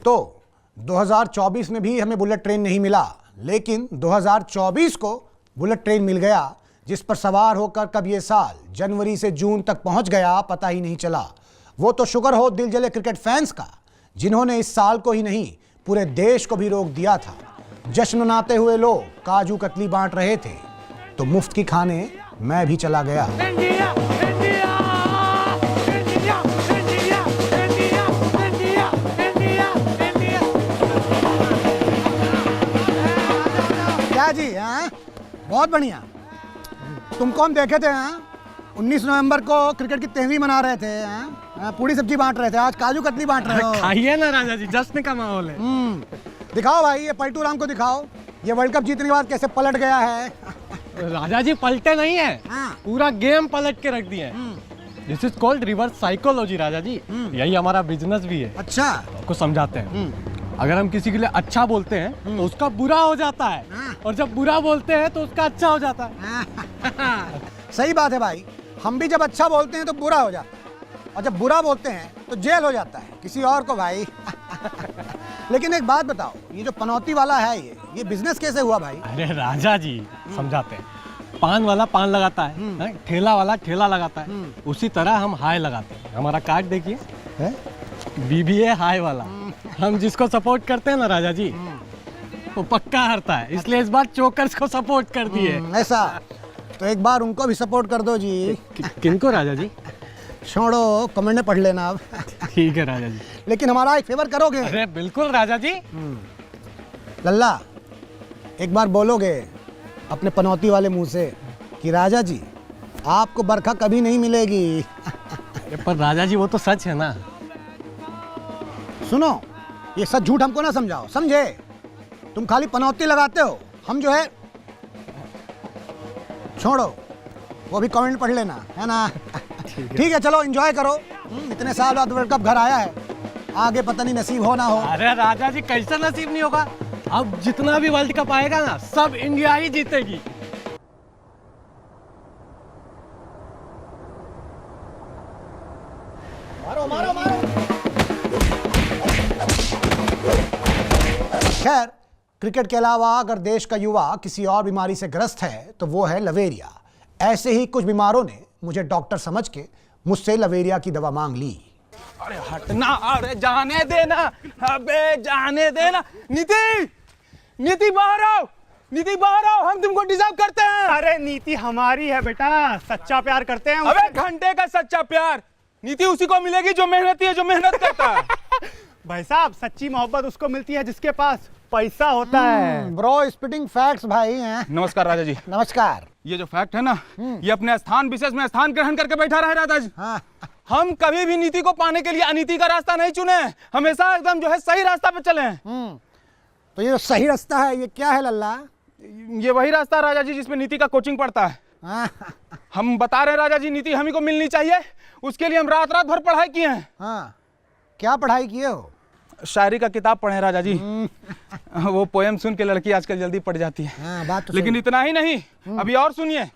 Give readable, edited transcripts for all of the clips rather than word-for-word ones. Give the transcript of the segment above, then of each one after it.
तो 2024 में भी हमें बुलेट ट्रेन नहीं मिला, लेकिन 2024 को बुलेट ट्रेन मिल गया, जिस पर सवार होकर कब ये साल जनवरी से जून तक पहुंच गया पता ही नहीं चला। वो तो शुक्र हो दिल जले क्रिकेट फैंस का, जिन्होंने इस साल को ही नहीं पूरे देश को भी रोक दिया था। जश्न मनाते हुए लोग काजू कतली बांट रहे थे, तो मुफ्त की खाने मैं भी चला गया। India, India, India, India, India, India, India, India. क्या जी? हाँ, बहुत बढ़िया। तुमको हम देखे थे 19 नवंबर को क्रिकेट की 13वीं मना रहे थे, पूरी सब्जी बांट रहे थे, आज काजू कतली बांट रहे हो। खाइए ना राजा जी, जश्न का माहौल है। दिखाओ भाई, ये पलटू राम को दिखाओ, ये वर्ल्ड कप जीतने के बाद कैसे पलट गया है। राजा जी पलटे नहीं है, हाँ। पूरा गेम पलट के रख दिए। This is called reverse psychology Raja ji. यही हमारा बिजनेस भी है। अच्छा। आपको समझाते हैं। अगर हम किसी के लिए अच्छा बोलते हैं तो उसका बुरा हो जाता है, और जब बुरा बोलते हैं तो उसका अच्छा हो जाता है। सही बात है भाई, हम भी जब अच्छा बोलते हैं तो बुरा हो जाता है, और जब बुरा बोलते हैं तो जेल हो जाता है किसी और को भाई। लेकिन एक बात बताओ, ये जो पनौती वाला है ये बिजनेस कैसे हुआ भाई? अरे राजा जी समझाते हैं। पान वाला पान लगाता है, ठेला वाला ठेला लगाता है, उसी तरह हम हाय लगाते हैं। हमारा कार्ड देखिए, BBA हाय वाला। हम जिसको सपोर्ट करते हैं ना राजा जी, वो पक्का हारता है, इसलिए इस बार चोकर्स को सपोर्ट कर दिए। ऐसा? तो एक बार उनको भी सपोर्ट कर दो जी। किनको राजा जी? छोड़ो, कमेंट में पढ़ लेना अब। ठीक है राजा जी। लेकिन हमारा एक फेवर करोगे? अरे बिल्कुल राजा जी। लल्ला, एक बार बोलोगे अपने पनौती वाले मुंह से कि राजा जी आपको बरखा कभी नहीं मिलेगी। पर राजा जी वो तो सच है ना। सुनो, ये सच झूठ हमको ना समझाओ, समझे? तुम खाली पनौती लगाते हो, हम जो है छोड़ो, वो भी कमेंट पढ़ लेना, है ना? ठीक है, चलो एंजॉय करो। इतने साल बाद वर्ल्ड कप घर आया है, आगे पता नहीं नसीब हो ना हो। अरे राजा जी कैसा नसीब नहीं होगा? अब जितना भी वर्ल्ड कप आएगा ना, सब इंडिया ही जीतेगी। मारो मारो मारो। खैर, क्रिकेट के अलावा अगर देश का युवा किसी और बीमारी से ग्रस्त है तो वो है लवेरिया। ऐसे ही कुछ बीमारों ने मुझे डॉक्टर समझ के मुझसे लवेरिया की दवा मांग ली। अरे हटना, अरे जाने देना, अबे जाने देना। नीति, नीति बाहर आओ, नीति बाहर आओ, हम तुमको डिजर्व करते हैं। अरे नीति हमारी है बेटा, सच्चा प्यार करते हैं। अबे घंटे का सच्चा प्यार नीति उसी को मिलेगी जो मेहनती है, जो मेहनत करता है। भाई साहब, सच्ची मोहब्बत उसको मिलती है जिसके पास पैसा होता है। ब्रो स्पिटिंग फैक्ट्स भाई हैं। नमस्कार राजा जी। नमस्कार। ये जो फैक्ट है ना, ये अपने स्थान विशेष में स्थान ग्रहण करके बैठा रहे राजा जी। हाँ। हम कभी भी नीति को पाने के लिए अनीति का रास्ता नहीं चुने, हमेशा एकदम जो है सही रास्ता पे चले। तो ये जो सही रास्ता है ये क्या है लल्ला? ये वही रास्ता है राजा जी जिसमें नीति का कोचिंग पड़ता है। हाँ। हम बता रहे हैं राजा जी, नीति हमी को मिलनी चाहिए, उसके लिए हम रात रात भर पढ़ाई किए हैं। हाँ, क्या पढ़ाई किए हो? शायरी का किताब पढ़े राजा जी। वो पोएम सुन के लड़की आजकल जल्दी पड़ जाती है। हाँ, बात तो लेकिन सही। इतना ही नहीं, अभी और सुनिए।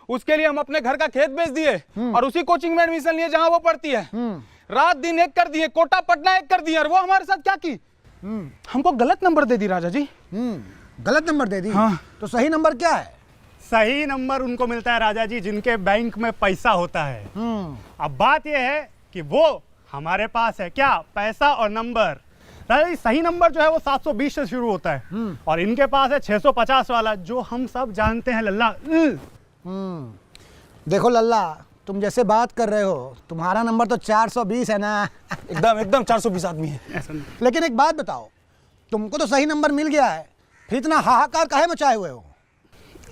उसके लिए हम अपने घर का खेत बेच दिए और उसी कोचिंग में एडमिशन लिए जहां वो पढ़ती है। रात दिन एक कर दिए, कोटा पटना एक कर दिए, और वो हमारे साथ क्या की, हमको गलत नंबर दे दी राजा जी। गलत नंबर दे दी? हाँ। तो सही नंबर क्या है? सही नंबर उनको मिलता है राजा जी जिनके बैंक में पैसा होता है। अब बात यह है कि वो हमारे पास है क्या, पैसा और नंबर। राजा जी सही नंबर जो है वो 720 से शुरू होता है, और इनके पास है 650 वाला, जो हम सब जानते हैं लल्ला। देखो लल्ला, तुम जैसे बात कर रहे हो, तुम्हारा नंबर तो 420 है ना। एकदम एकदम 420 आदमी है। लेकिन एक बात बताओ, तुमको तो सही नंबर मिल गया है, फिर इतना हाहाकार काहे मचाए हुए हो?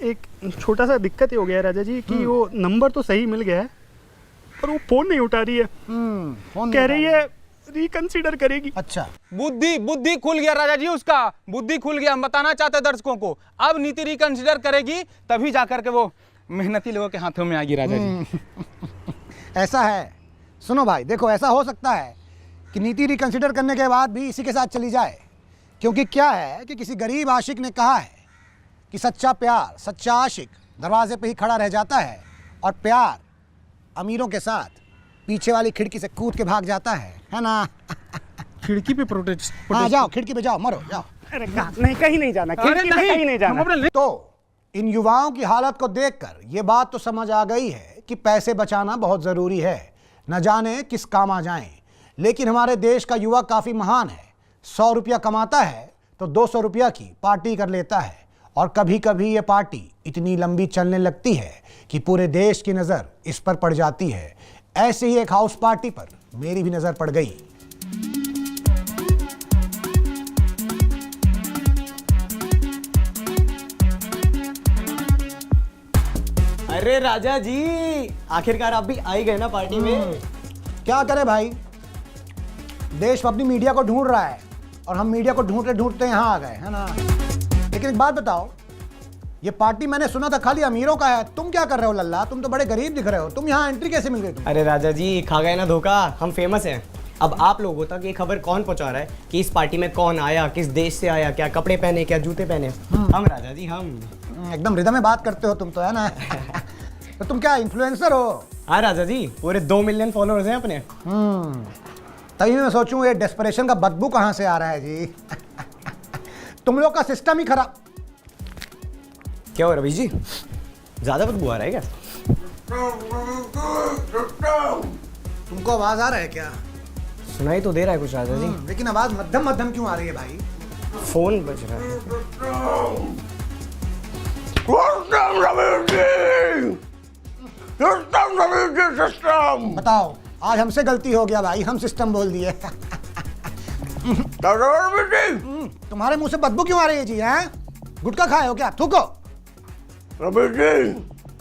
एक छोटा सा दिक्कत ये हो गया है राजा जी कि वो नंबर तो सही मिल गया है, पर वो फोन नहीं उठा रही है। फोन कह रही है रिकंसीडर करेगी। अच्छा। बुद्धि खुल गया राजा जी, उसका बुद्धि खुल गया। हम बताना चाहते दर्शकों को, अब नीति रिकंसिडर करेगी तभी जाकर के वो मेहनती लोगों के हाथों में आएगी राजा जी। ऐसा है। सुनो भाई, देखो ऐसा हो सकता है कि नीति रिकंसिडर करने के बाद भी इसी के साथ चली जाए, क्योंकि क्या है कि किसी गरीब आशिक ने कहा है कि सच्चा प्यार, सच्चा आशिक दरवाजे पे ही खड़ा रह जाता है, और प्यार अमीरों के साथ पीछे वाली खिड़की से कूद के भाग जाता है ना? खिड़की पे प्रोटेस्ट हाँ जाओ, खिड़की पे जाओ, मरो जाओ। अरे नहीं, कहीं नहीं जाना, खिड़की में कहीं नहीं जाना। तो इन युवाओं की हालत को देखकर ये बात तो समझ आ गई है कि पैसे बचाना बहुत ज़रूरी है, न जाने किस काम आ जाएं। लेकिन हमारे देश का युवा काफ़ी महान है। 100 रुपया कमाता है तो 200 रुपया की पार्टी कर लेता है, और कभी कभी ये पार्टी इतनी लंबी चलने लगती है कि पूरे देश की नज़र इस पर पड़ जाती है। ऐसे ही एक हाउस पार्टी पर मेरी भी नज़र पड़ गई। अरे राजा जी, आखिरकार आप भी आ ही गए ना पार्टी में। क्या करे भाई, देश अपनी मीडिया को ढूंढ रहा है और हम मीडिया को ढूंढते ढूंढते यहाँ आ गए, है ना। लेकिन एक बात बताओ, ये पार्टी मैंने सुना था खाली अमीरों का है, तुम क्या कर रहे हो लल्ला? तुम तो बड़े गरीब दिख रहे हो, तुम यहाँ एंट्री कैसे मिल गई तुम? अरे राजा जी, खा गए ना धोखा, हम फेमस हैं। अब आप लोगों तक ये खबर कौन पहुंचा रहा है कि इस पार्टी में कौन आया, किस देश से आया, क्या कपड़े पहने, क्या जूते पहने? हम राजा जी, हम। एकदम रिदम में बात करते हो तुम तो, है ना। तो तुम क्या इन्फ्लुएंसर हो? हाँ राजा जी, पूरे 2 मिलियन फॉलोअर्स हैं अपने। तभी मैं सोचूं ये डेस्परेशन का बदबू कहाँ से आ रहा है जी। तुम लोग का सिस्टम ही खराब। क्या हो रवि जी, ज्यादा बदबू आ रहा है क्या? तुमको आवाज आ रहा है क्या? सुनाई तो दे रहा है कुछ राजा जी। लेकिन आवाज मध्यम मध्यम क्यों आ रही है भाई? फोन बज रहा है। बताओ, आज हमसे गलती हो गया भाई, हम सिस्टम बोल दिए। तुम्हारे मुंह से बदबू क्यों आ रही है जी? हैं? गुटखा खाए हो क्या? थूको। रवि जी,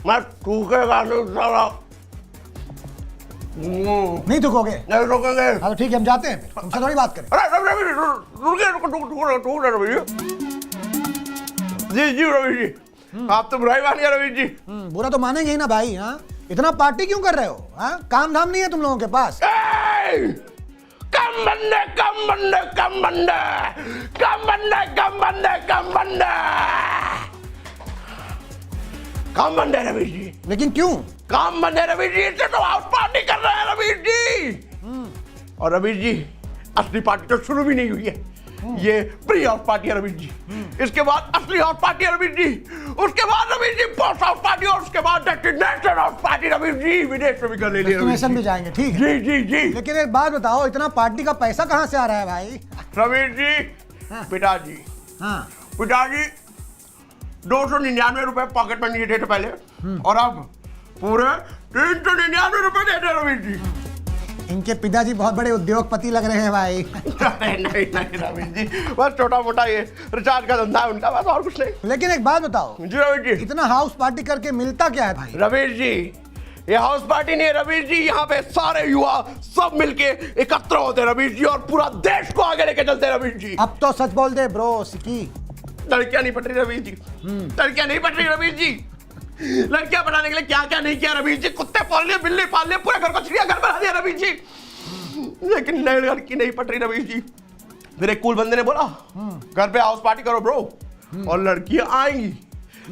मैं थूकेगा नहीं साला। नहीं थूकोगे? नहीं रुकेंगे। हाँ तो ठीक है, हम जाते हैं फिर, तुमसे थोड़ी बात करें। अरे रवि रवि रुक रवि जी। जी रवि जी, आप तो बुराई मानिए रवि जी। बुरा तो मानेंगे ही ना भाई। हाँ, इतना पार्टी क्यों कर रहे हो? हाँ, काम धाम नहीं है तुम लोगों के पास? कम बंदे कम बंदे कम बंदे कम बंदे कम बंदे कम बंदे कम बंदे रवि जी। लेकिन क्यों? काम बंदे रवि जी, इससे तो हाउस पार्टी कर रहे हैं रवि जी। और रवि जी, असली पार्टी तो शुरू भी नहीं हुई है, ये प्री हाउस पार्टी है रवि जी। इसके बाद असली हाउस पार्टी है रवि जी, उसके बाद Ravi ji post house party, और उसके बाद destination house party Ravi ji. विदेश में भी कर ले लिया डेस्टिनेशन भी जाएंगे, ठीक है। जी जी जी। लेकिन एक बात बताओ, इतना पार्टी का पैसा कहाँ से आ रहा है भाई? रवि जी, पिताजी, हाँ, पिताजी 299 रुपए पॉकेट मनी देते पहले, और अब पूरे 399 रुपए देते रवि जी। इनके पिताजी बहुत बड़े उद्योगपति लग रहे हैं भाई। नहीं नहीं नहीं रवि जी, बस छोटा मोटा ये रिचार्ज का धंधा है उनका, बस और कुछ नहीं। लेकिन एक बात बताओ, जी रवि जी। इतना हाउस पार्टी करके मिलता क्या है भाई? रवि जी, ये हाउस पार्टी नहीं है रवि जी, यहाँ पे सारे युवा सब मिलके एकत्र होते हैं रवि जी, और पूरा देश को आगे लेके चलते हैं रवि जी। अब तो सच बोल दे ब्रो सिकी। लड़कियां नहीं पट रही रवि जी, लड़कियां नहीं पट रही रवि जी। लड़कियां पटाने के लिए क्या क्या नहीं किया रवि जी, कुत्ते पाल लिए, बिल्ली पाल लिए, पूरे घर को चिड़ियाघर बना दिया रवि जी, लेकिन नई लड़की नहीं पट रही रवि जी। फिर एक कूल बंदे ने बोला घर पे हाउस पार्टी करो ब्रो, और लड़कियां आएंगी,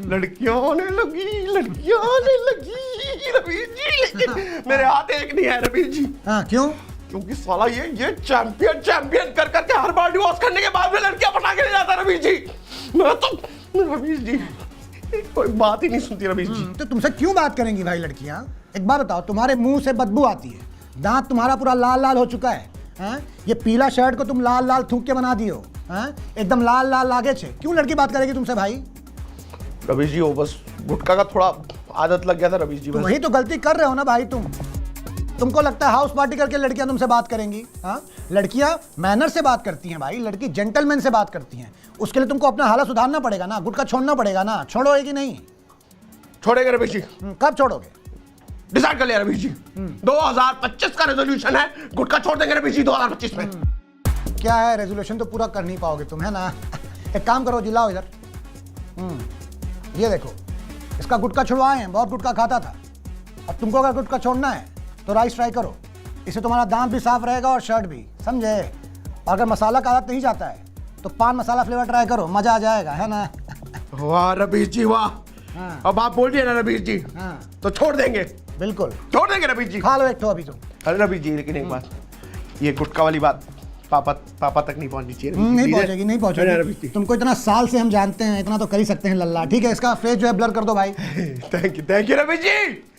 लड़कियां आने लगी, लड़कियां आने लगी रवि जी, लेकिन मेरे हाथ एक नहीं है रवि जी। हाँ, क्यों? क्योंकि साला ये चैंपियन चैंपियन कर करके हर बार डिवोर्स करने के बाद में लड़कियां पटा के ले जाता रवि जी। मैं तो रवि जी कोई बात ही नहीं सुनती रवि जी। तो तुमसे क्यों बात करेंगी भाई लड़कियां? एक बात बताओ, तुम्हारे मुंह से बदबू आती है, दांत तुम्हारा पूरा लाल लाल हो चुका है, हैं? ये पीला शर्ट को तुम लाल लाल थूक के बना दियो, हैं? एकदम लाल लाल लागे छे। क्यों लड़की बात करेगी तुमसे भाई? रवि जी, वो बस गुटखा का थोड़ा आदत लग गया था रवि जी। तो वही तो गलती कर रहे हो ना भाई तुमको लगता है हाउस पार्टी करके लड़कियां तुमसे बात करेंगी? हाँ, लड़कियां मैनर से बात करती हैं भाई, लड़की जेंटलमैन से बात करती हैं। उसके लिए तुमको अपना हालत सुधारना पड़ेगा ना, गुटखा छोड़ना पड़ेगा ना। छोड़ोगे कि नहीं? छोड़ेंगे रवि जी। कब छोड़ोगे? डिसाइड कर लिया रवि जी, 2025 का रेजोल्यूशन है, गुटखा छोड़ देंगे रवि जी 2025 में। क्या है रेजोल्यूशन तो पूरा कर नहीं पाओगे तुम, है ना। एक काम करो, जिलाओ इधर। ये देखो, इसका गुटखा छुड़वाए हैं, बहुत गुटखा खाता था। अब तुमको अगर गुटखा छोड़ना है तो राइस ट्राई करो, इससे तुम्हारा दांत भी साफ रहेगा और शर्ट भी, समझे। और अगर मसाला का आदत नहीं जाता है तो पान मसाला फ्लेवर ट्राई करो, मजा आ जाएगा, है ना। वाह रवि जी वाह। हाँ। अब आप बोल दिए ना रवि जी, हाँ, तो छोड़ देंगे, बिल्कुल छोड़ देंगे रवि जी। खा लो एक तो अभी तुम। अरे रवि जी, लेकिन एक बात, ये गुटखा वाली बात पापा तक नहीं पहुंचनी चाहिए नहीं पहुंचेगी, नहीं रवीश जी। पहुंचेगी। तुमको इतना साल से हम जानते हैं, इतना तो कर ही सकते हैं लल्ला। ठीक है, इसका फेस जो है ब्लर कर दो भाई। Thank you Ravish ji.